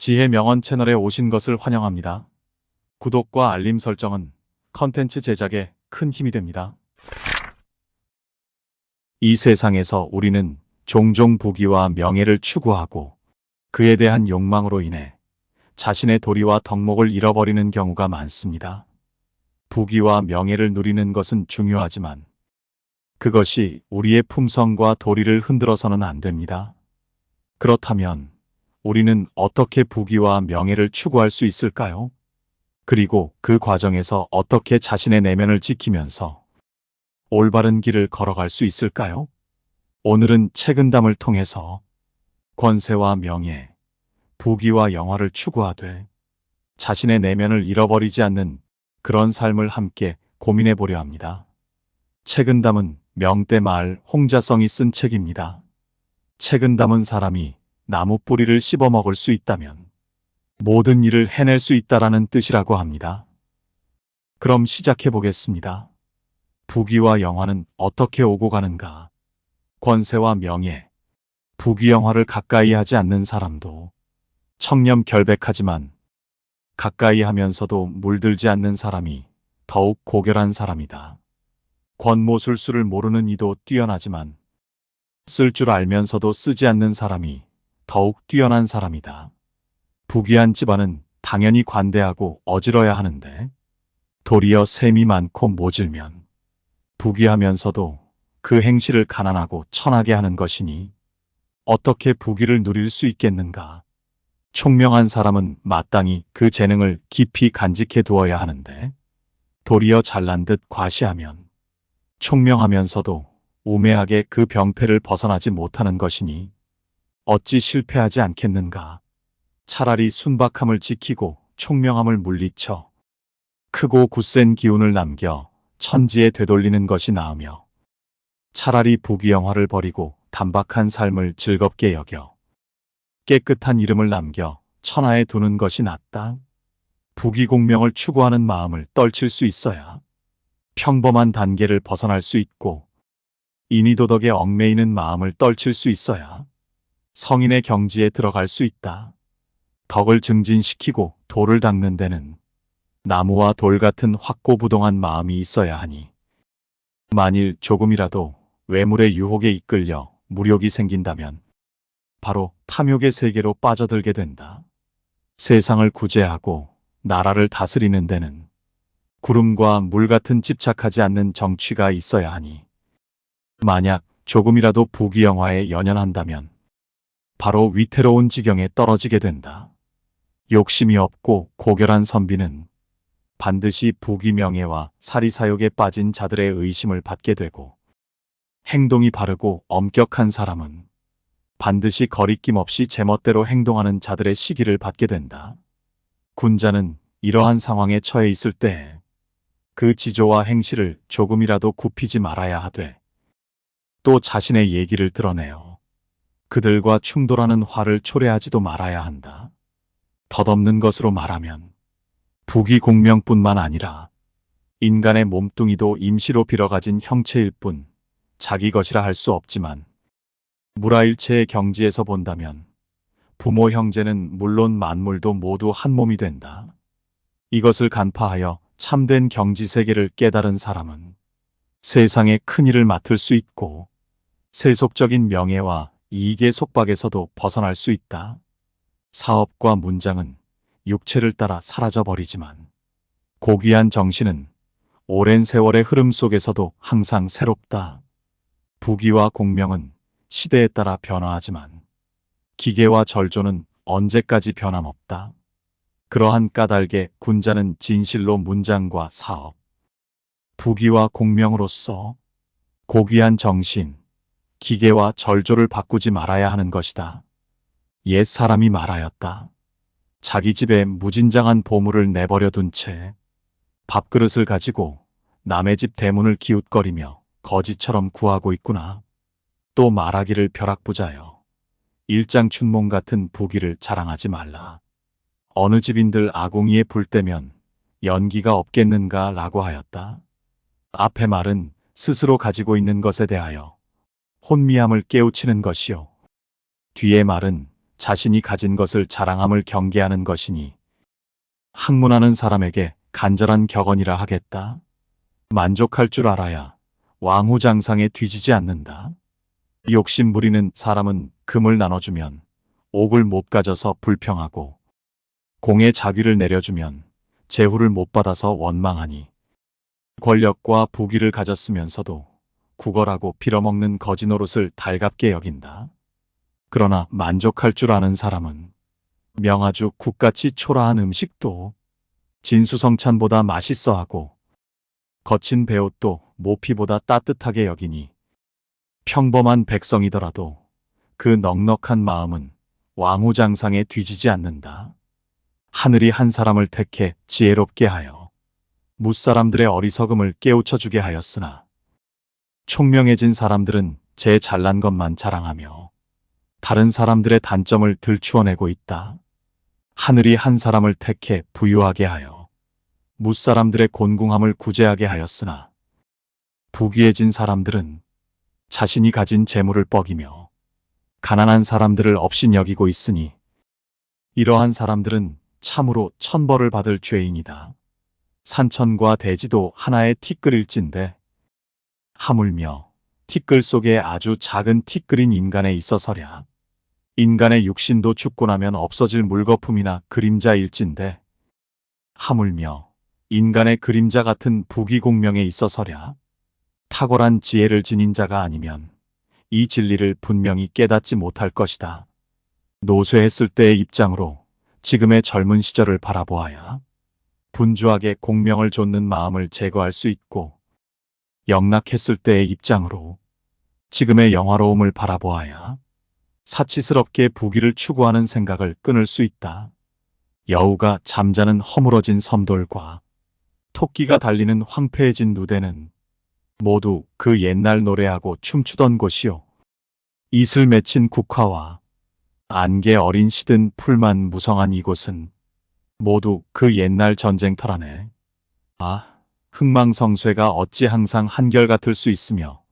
지혜 명언 채널에 오신 것을 환영합니다. 구독과 알림 설정은 컨텐츠 제작에 큰 힘이 됩니다. 이 세상에서 우리는 종종 부귀와 명예를 추구하고 그에 대한 욕망으로 인해 자신의 도리와 덕목을 잃어버리는 경우가 많습니다. 부귀와 명예를 누리는 것은 중요하지만 그것이 우리의 품성과 도리를 흔들어서는 안 됩니다. 그렇다면 우리는 어떻게 부귀와 명예를 추구할 수 있을까요? 그리고 그 과정에서 어떻게 자신의 내면을 지키면서 올바른 길을 걸어갈 수 있을까요? 오늘은 책은담을 통해서 권세와 명예, 부귀와 영화를 추구하되 자신의 내면을 잃어버리지 않는 그런 삶을 함께 고민해 보려 합니다. 책은담은 명대말 홍자성이 쓴 책입니다. 책은담은 사람이 나무 뿌리를 씹어 먹을 수 있다면 모든 일을 해낼 수 있다라는 뜻이라고 합니다. 그럼 시작해 보겠습니다. 부귀와 영화는 어떻게 오고 가는가? 권세와 명예, 부귀 영화를 가까이 하지 않는 사람도 청렴결백하지만 가까이 하면서도 물들지 않는 사람이 더욱 고결한 사람이다. 권모술수를 모르는 이도 뛰어나지만 쓸 줄 알면서도 쓰지 않는 사람이 더욱 뛰어난 사람이다. 부귀한 집안은 당연히 관대하고 어지러야 하는데 도리어 셈이 많고 모질면 부귀하면서도 그 행실을 가난하고 천하게 하는 것이니 어떻게 부귀를 누릴 수 있겠는가? 총명한 사람은 마땅히 그 재능을 깊이 간직해 두어야 하는데 도리어 잘난 듯 과시하면 총명하면서도 우매하게 그 병폐를 벗어나지 못하는 것이니 어찌 실패하지 않겠는가? 차라리 순박함을 지키고 총명함을 물리쳐 크고 굳센 기운을 남겨 천지에 되돌리는 것이 나으며 차라리 부귀영화를 버리고 단박한 삶을 즐겁게 여겨 깨끗한 이름을 남겨 천하에 두는 것이 낫다. 부귀공명을 추구하는 마음을 떨칠 수 있어야 평범한 단계를 벗어날 수 있고 인의도덕에 얽매이는 마음을 떨칠 수 있어야 성인의 경지에 들어갈 수 있다. 덕을 증진시키고 돌을 닦는 데는 나무와 돌 같은 확고부동한 마음이 있어야 하니 만일 조금이라도 외물의 유혹에 이끌려 무력이 생긴다면 바로 탐욕의 세계로 빠져들게 된다. 세상을 구제하고 나라를 다스리는 데는 구름과 물 같은 집착하지 않는 정취가 있어야 하니 만약 조금이라도 부귀영화에 연연한다면 바로 위태로운 지경에 떨어지게 된다. 욕심이 없고 고결한 선비는 반드시 부귀명예와 사리사욕에 빠진 자들의 의심을 받게 되고 행동이 바르고 엄격한 사람은 반드시 거리낌 없이 제멋대로 행동하는 자들의 시기를 받게 된다. 군자는 이러한 상황에 처해 있을 때 그 지조와 행실을 조금이라도 굽히지 말아야 하되 또 자신의 얘기를 드러내어 그들과 충돌하는 화를 초래하지도 말아야 한다. 덧없는 것으로 말하면 부귀공명뿐만 아니라 인간의 몸뚱이도 임시로 빌어가진 형체일 뿐 자기 것이라 할 수 없지만 무라일체의 경지에서 본다면 부모 형제는 물론 만물도 모두 한 몸이 된다. 이것을 간파하여 참된 경지세계를 깨달은 사람은 세상의 큰일을 맡을 수 있고 세속적인 명예와 이익의 속박에서도 벗어날 수 있다. 사업과 문장은 육체를 따라 사라져버리지만 고귀한 정신은 오랜 세월의 흐름 속에서도 항상 새롭다. 부귀와 공명은 시대에 따라 변화하지만 기계와 절조는 언제까지 변함없다. 그러한 까닭에 군자는 진실로 문장과 사업, 부귀와 공명으로서 고귀한 정신, 기계와 절조를 바꾸지 말아야 하는 것이다. 옛 사람이 말하였다. 자기 집에 무진장한 보물을 내버려 둔 채 밥그릇을 가지고 남의 집 대문을 기웃거리며 거지처럼 구하고 있구나. 또 말하기를 벼락부자여 일장춘몽 같은 부귀를 자랑하지 말라. 어느 집인들 아궁이에 불 때면 연기가 없겠는가 라고 하였다. 앞의 말은 스스로 가지고 있는 것에 대하여 혼미함을 깨우치는 것이요. 뒤의 말은 자신이 가진 것을 자랑함을 경계하는 것이니 학문하는 사람에게 간절한 격언이라 하겠다. 만족할 줄 알아야 왕후장상에 뒤지지 않는다. 욕심 부리는 사람은 금을 나눠주면 옥을 못 가져서 불평하고 공의 자귀를 내려주면 제후를 못 받아서 원망하니 권력과 부귀를 가졌으면서도 구걸하고 빌어먹는 거지 노릇을 달갑게 여긴다. 그러나 만족할 줄 아는 사람은 명아주 국같이 초라한 음식도 진수성찬보다 맛있어하고 거친 배옷도 모피보다 따뜻하게 여기니 평범한 백성이더라도 그 넉넉한 마음은 왕후장상에 뒤지지 않는다. 하늘이 한 사람을 택해 지혜롭게 하여 무사람들의 어리석음을 깨우쳐주게 하였으나 총명해진 사람들은 제 잘난 것만 자랑하며 다른 사람들의 단점을 들추어내고 있다. 하늘이 한 사람을 택해 부유하게 하여 무사람들의 곤궁함을 구제하게 하였으나 부귀해진 사람들은 자신이 가진 재물을 뻐기며 가난한 사람들을 업신여기고 있으니 이러한 사람들은 참으로 천벌을 받을 죄인이다. 산천과 대지도 하나의 티끌일진데 하물며 티끌 속에 아주 작은 티끌인 인간에 있어서랴. 인간의 육신도 죽고 나면 없어질 물거품이나 그림자일진데 하물며 인간의 그림자 같은 부귀공명에 있어서랴. 탁월한 지혜를 지닌 자가 아니면 이 진리를 분명히 깨닫지 못할 것이다. 노쇠했을 때의 입장으로 지금의 젊은 시절을 바라보아야 분주하게 공명을 좇는 마음을 제거할 수 있고 영락했을 때의 입장으로 지금의 영화로움을 바라보아야 사치스럽게 부귀를 추구하는 생각을 끊을 수 있다. 여우가 잠자는 허물어진 섬돌과 토끼가 달리는 황폐해진 누대는 모두 그 옛날 노래하고 춤추던 곳이요. 이슬 맺힌 국화와 안개 어린 시든 풀만 무성한 이곳은 모두 그 옛날 전쟁터라네. 아, 흥망성쇠가 어찌 항상 한결같을 수 있으며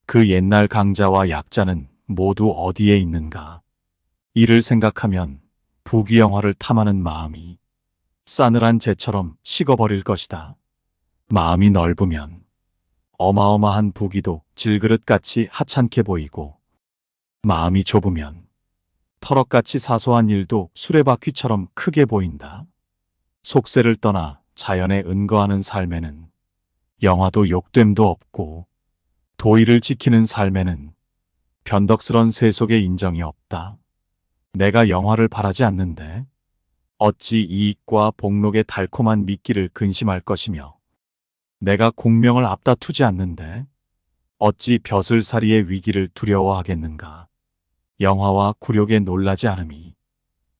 그 옛날 강자와 약자는 모두 어디에 있는가. 이를 생각하면 부귀영화를 탐하는 마음이 싸늘한 재처럼 식어버릴 것이다. 마음이 넓으면 어마어마한 부귀도 질그릇같이 하찮게 보이고 마음이 좁으면 터럭같이 사소한 일도 수레바퀴처럼 크게 보인다. 속세를 떠나 자연에 은거하는 삶에는 영화도 욕됨도 없고 도의를 지키는 삶에는 변덕스런 세속의 인정이 없다. 내가 영화를 바라지 않는데 어찌 이익과 복록의 달콤한 미끼를 근심할 것이며 내가 공명을 앞다투지 않는데 어찌 벼슬살이의 위기를 두려워하겠는가. 영화와 굴욕에 놀라지 않음이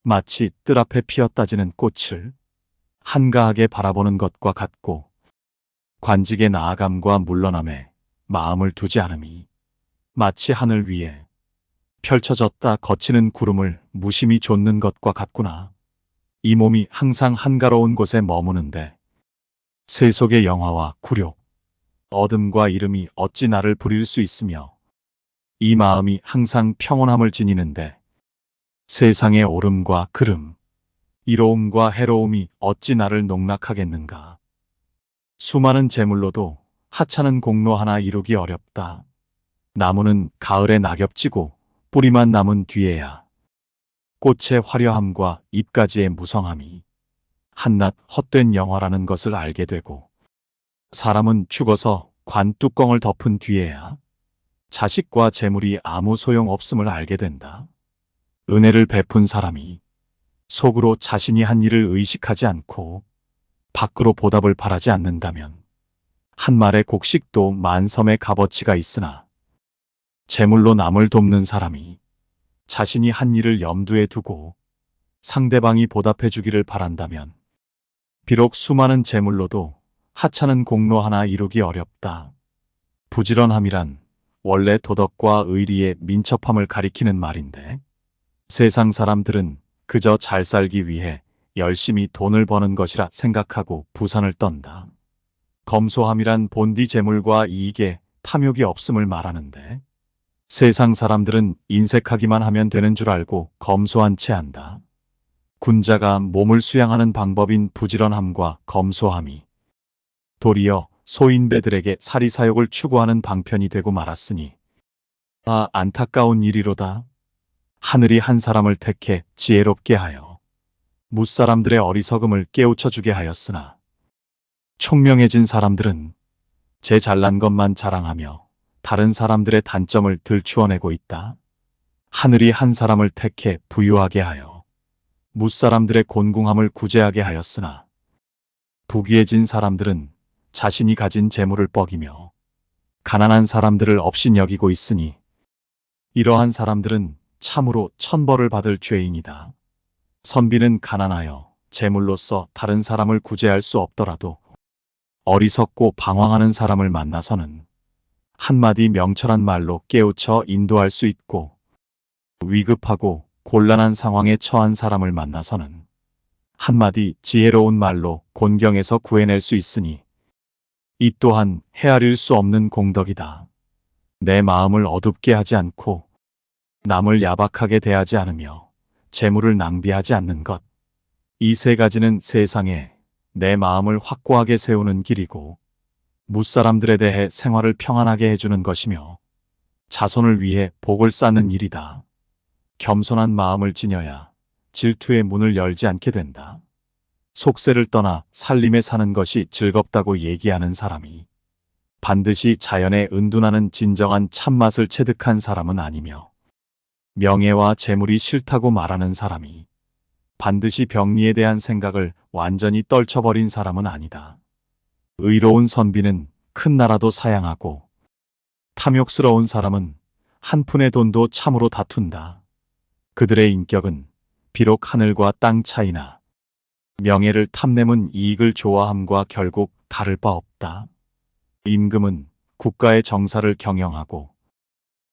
마치 뜰 앞에 피었다지는 꽃을 한가하게 바라보는 것과 같고 관직의 나아감과 물러남에 마음을 두지 않음이 마치 하늘 위에 펼쳐졌다 거치는 구름을 무심히 좇는 것과 같구나. 이 몸이 항상 한가로운 곳에 머무는데 세속의 영화와 굴욕, 어둠과 이름이 어찌 나를 부릴 수 있으며 이 마음이 항상 평온함을 지니는데 세상의 오름과 그름, 이로움과 해로움이 어찌 나를 농락하겠는가. 수많은 재물로도 하찮은 공로 하나 이루기 어렵다. 나무는 가을에 낙엽지고 뿌리만 남은 뒤에야 꽃의 화려함과 잎가지의 무성함이 한낱 헛된 영화라는 것을 알게 되고 사람은 죽어서 관뚜껑을 덮은 뒤에야 자식과 재물이 아무 소용없음을 알게 된다. 은혜를 베푼 사람이 속으로 자신이 한 일을 의식하지 않고 밖으로 보답을 바라지 않는다면 한 말의 곡식도 만섬의 값어치가 있으나 재물로 남을 돕는 사람이 자신이 한 일을 염두에 두고 상대방이 보답해 주기를 바란다면 비록 수많은 재물로도 하찮은 공로 하나 이루기 어렵다. 부지런함이란 원래 도덕과 의리의 민첩함을 가리키는 말인데 세상 사람들은 그저 잘 살기 위해 열심히 돈을 버는 것이라 생각하고 부산을 떤다. 검소함이란 본디 재물과 이익에 탐욕이 없음을 말하는데 세상 사람들은 인색하기만 하면 되는 줄 알고 검소한 채 한다. 군자가 몸을 수양하는 방법인 부지런함과 검소함이 도리어 소인배들에게 사리사욕을 추구하는 방편이 되고 말았으니 안타까운 일이로다. 하늘이 한 사람을 택해 지혜롭게 하여 무사람들의 어리석음을 깨우쳐 주게 하였으나 총명해진 사람들은 제 잘난 것만 자랑하며 다른 사람들의 단점을 들추어내고 있다. 하늘이 한 사람을 택해 부유하게 하여 무사람들의 곤궁함을 구제하게 하였으나 부귀해진 사람들은 자신이 가진 재물을 뻐기며 가난한 사람들을 업신여기고 있으니 이러한 사람들은 참으로 천벌을 받을 죄인이다. 선비는 가난하여 재물로서 다른 사람을 구제할 수 없더라도 어리석고 방황하는 사람을 만나서는 한마디 명철한 말로 깨우쳐 인도할 수 있고 위급하고 곤란한 상황에 처한 사람을 만나서는 한마디 지혜로운 말로 곤경에서 구해낼 수 있으니 이 또한 헤아릴 수 없는 공덕이다. 내 마음을 어둡게 하지 않고 남을 야박하게 대하지 않으며 재물을 낭비하지 않는 것. 이 세 가지는 세상에 내 마음을 확고하게 세우는 길이고 무사람들에 대해 생활을 평안하게 해주는 것이며 자손을 위해 복을 쌓는 일이다. 겸손한 마음을 지녀야 질투의 문을 열지 않게 된다. 속세를 떠나 살림에 사는 것이 즐겁다고 얘기하는 사람이 반드시 자연에 은둔하는 진정한 참맛을 체득한 사람은 아니며 명예와 재물이 싫다고 말하는 사람이 반드시 병리에 대한 생각을 완전히 떨쳐버린 사람은 아니다. 의로운 선비는 큰 나라도 사양하고 탐욕스러운 사람은 한 푼의 돈도 참으로 다툰다. 그들의 인격은 비록 하늘과 땅 차이나 명예를 탐내는 이익을 좋아함과 결국 다를 바 없다. 임금은 국가의 정사를 경영하고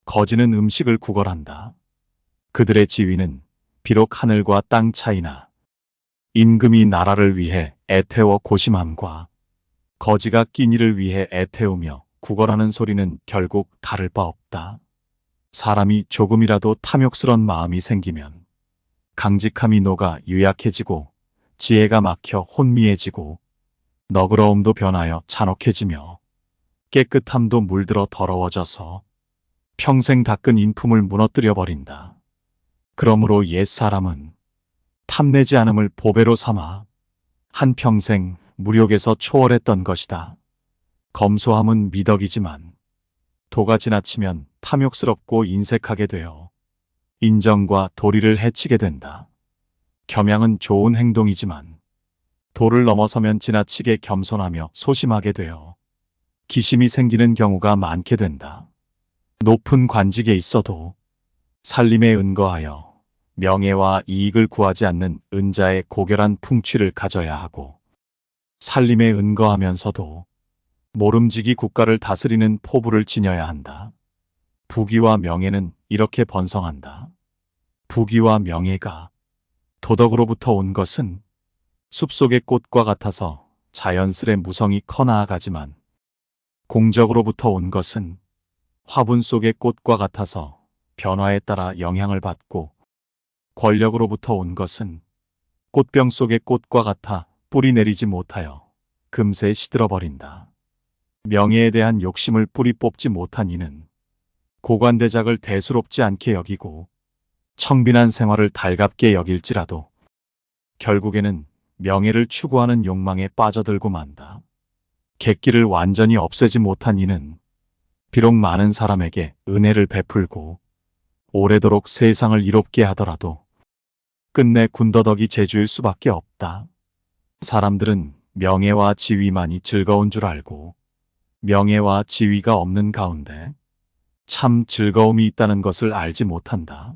거지는 음식을 구걸한다. 그들의 지위는 비록 하늘과 땅 차이나 임금이 나라를 위해 애태워 고심함과 거지가 끼니를 위해 애태우며 구걸하는 소리는 결국 다를 바 없다. 사람이 조금이라도 탐욕스런 마음이 생기면 강직함이 녹아 유약해지고 지혜가 막혀 혼미해지고 너그러움도 변하여 잔혹해지며 깨끗함도 물들어 더러워져서 평생 닦은 인품을 무너뜨려 버린다. 그러므로 옛사람은 탐내지 않음을 보배로 삼아 한평생 무력에서 초월했던 것이다. 검소함은 미덕이지만 도가 지나치면 탐욕스럽고 인색하게 되어 인정과 도리를 해치게 된다. 겸양은 좋은 행동이지만 도를 넘어서면 지나치게 겸손하며 소심하게 되어 기심이 생기는 경우가 많게 된다. 높은 관직에 있어도 살림에 은거하여 명예와 이익을 구하지 않는 은자의 고결한 풍취를 가져야 하고 살림에 은거하면서도 모름지기 국가를 다스리는 포부를 지녀야 한다. 부귀와 명예는 이렇게 번성한다. 부귀와 명예가 도덕으로부터 온 것은 숲속의 꽃과 같아서 자연스레 무성이 커나아가지만 공적으로부터 온 것은 화분 속의 꽃과 같아서 변화에 따라 영향을 받고 권력으로부터 온 것은 꽃병 속의 꽃과 같아 뿌리 내리지 못하여 금세 시들어버린다. 명예에 대한 욕심을 뿌리 뽑지 못한 이는 고관대작을 대수롭지 않게 여기고 청빈한 생활을 달갑게 여길지라도 결국에는 명예를 추구하는 욕망에 빠져들고 만다. 객기를 완전히 없애지 못한 이는 비록 많은 사람에게 은혜를 베풀고 오래도록 세상을 이롭게 하더라도 끝내 군더더기 제주일 수밖에 없다. 사람들은 명예와 지위만이 즐거운 줄 알고 명예와 지위가 없는 가운데 참 즐거움이 있다는 것을 알지 못한다.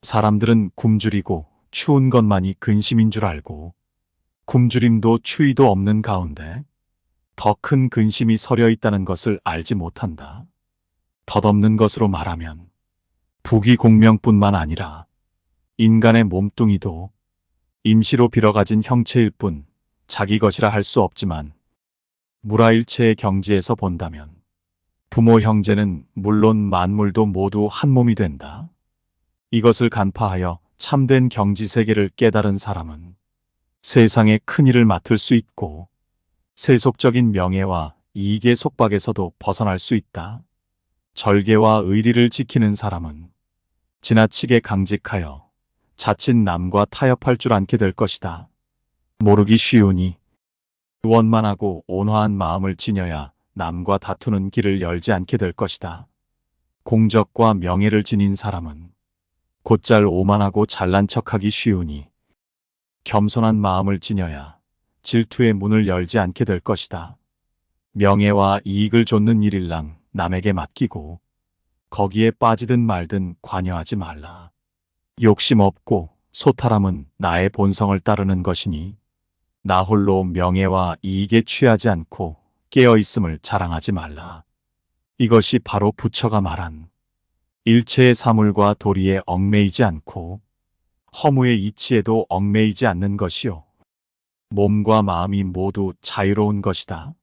사람들은 굶주리고 추운 것만이 근심인 줄 알고 굶주림도 추위도 없는 가운데 더 큰 근심이 서려 있다는 것을 알지 못한다. 덧없는 것으로 말하면 부귀 공명뿐만 아니라 인간의 몸뚱이도 임시로 빌어가진 형체일 뿐 자기 것이라 할 수 없지만 무라일체의 경지에서 본다면 부모 형제는 물론 만물도 모두 한 몸이 된다. 이것을 간파하여 참된 경지세계를 깨달은 사람은 세상의 큰 일을 맡을 수 있고 세속적인 명예와 이익의 속박에서도 벗어날 수 있다. 절개와 의리를 지키는 사람은 지나치게 강직하여 자칫 남과 타협할 줄 않게 될 것이다. 모르기 쉬우니 원만하고 온화한 마음을 지녀야 남과 다투는 길을 열지 않게 될 것이다. 공적과 명예를 지닌 사람은 곧잘 오만하고 잘난 척하기 쉬우니 겸손한 마음을 지녀야 질투의 문을 열지 않게 될 것이다. 명예와 이익을 좇는 일일랑 남에게 맡기고 거기에 빠지든 말든 관여하지 말라. 욕심 없고 소탈함은 나의 본성을 따르는 것이니 나 홀로 명예와 이익에 취하지 않고 깨어있음을 자랑하지 말라. 이것이 바로 부처가 말한 일체의 사물과 도리에 얽매이지 않고 허무의 이치에도 얽매이지 않는 것이요. 몸과 마음이 모두 자유로운 것이다.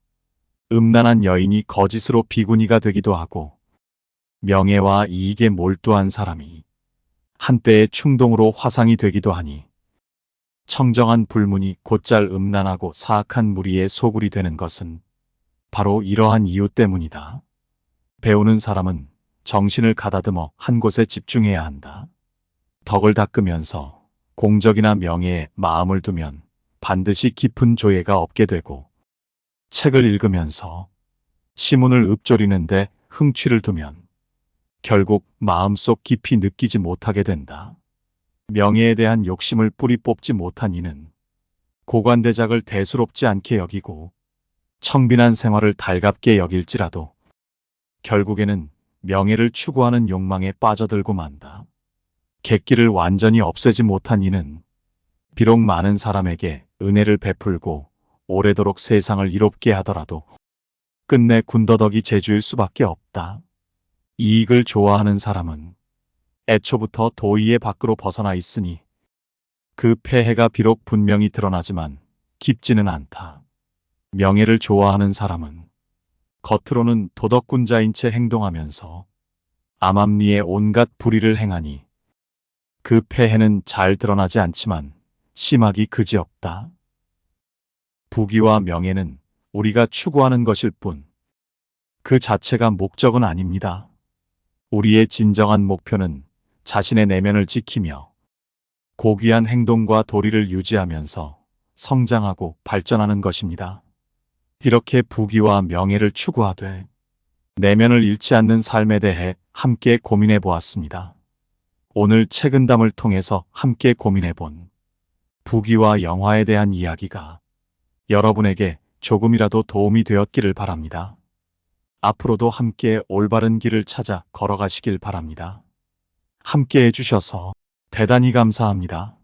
음란한 여인이 거짓으로 비구니가 되기도 하고 명예와 이익에 몰두한 사람이 한때의 충동으로 화상이 되기도 하니 청정한 불문이 곧잘 음란하고 사악한 무리의 소굴이 되는 것은 바로 이러한 이유 때문이다. 배우는 사람은 정신을 가다듬어 한 곳에 집중해야 한다. 덕을 닦으면서 공적이나 명예에 마음을 두면 반드시 깊은 조예가 없게 되고 책을 읽으면서 시문을 읊조리는데 흥취를 두면 결국 마음속 깊이 느끼지 못하게 된다. 명예에 대한 욕심을 뿌리 뽑지 못한 이는 고관대작을 대수롭지 않게 여기고 청빈한 생활을 달갑게 여길지라도 결국에는 명예를 추구하는 욕망에 빠져들고 만다. 객기를 완전히 없애지 못한 이는 비록 많은 사람에게 은혜를 베풀고 오래도록 세상을 이롭게 하더라도 끝내 군더더기 재주일 수밖에 없다. 이익을 좋아하는 사람은 애초부터 도의의 밖으로 벗어나 있으니 그 폐해가 비록 분명히 드러나지만 깊지는 않다. 명예를 좋아하는 사람은 겉으로는 도덕군자인 채 행동하면서 암암리에 온갖 불의를 행하니 그 폐해는 잘 드러나지 않지만 심하기 그지없다. 부귀와 명예는 우리가 추구하는 것일 뿐 그 자체가 목적은 아닙니다. 우리의 진정한 목표는 자신의 내면을 지키며 고귀한 행동과 도리를 유지하면서 성장하고 발전하는 것입니다. 이렇게 부귀와 명예를 추구하되 내면을 잃지 않는 삶에 대해 함께 고민해 보았습니다. 오늘 책은담을 통해서 함께 고민해 본 부귀와 영화에 대한 이야기가 여러분에게 조금이라도 도움이 되었기를 바랍니다. 앞으로도 함께 올바른 길을 찾아 걸어가시길 바랍니다. 함께 해주셔서 대단히 감사합니다.